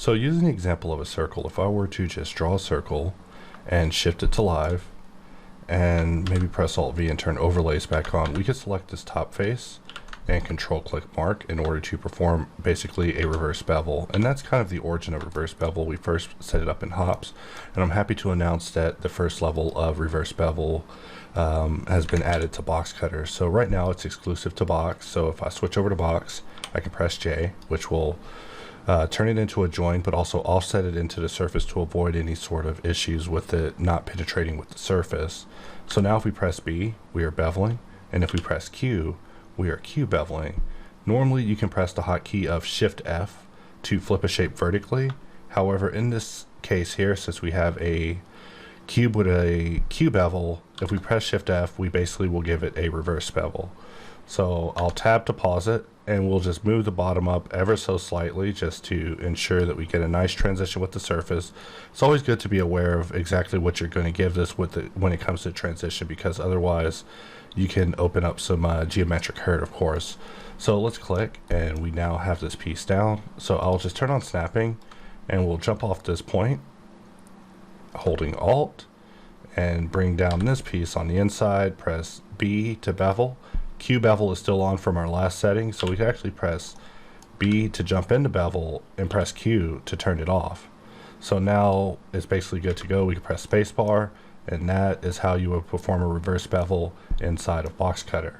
So using the example of a circle, if I were to just draw a circle and shift it to live and maybe press Alt V and turn overlays back on, we could select this top face and control click mark in order to perform basically a reverse bevel. And that's kind of the origin of reverse bevel. We first set it up in HardOps, and I'm happy to announce that the first level of reverse bevel has been added to Boxcutter. So right now it's exclusive to Box. So if I switch over to Box, I can press J, which will turn it into a join, but also offset it into the surface to avoid any sort of issues with it not penetrating with the surface. So now if we press B, we are beveling, and if we press Q, we are Q beveling. Normally you can press the hotkey of Shift F to flip a shape vertically. However, in this case here, since we have a cube with a Q bevel, if we press Shift F, we basically will give it a reverse bevel. So I'll tab to pause it, and we'll just move the bottom up ever so slightly just to ensure that we get a nice transition with the surface. It's always good to be aware of exactly what you're going to give this with when it comes to transition, because otherwise you can open up some geometric hurt, of course. So let's click, and we now have this piece down. So I'll just turn on snapping, and we'll jump off this point holding Alt and bring down this piece on the inside, press B to bevel. Q bevel is still on from our last setting, so we can actually press B to jump into bevel and press Q to turn it off. So now it's basically good to go. We can press spacebar, and that is how you would perform a reverse bevel inside of Boxcutter.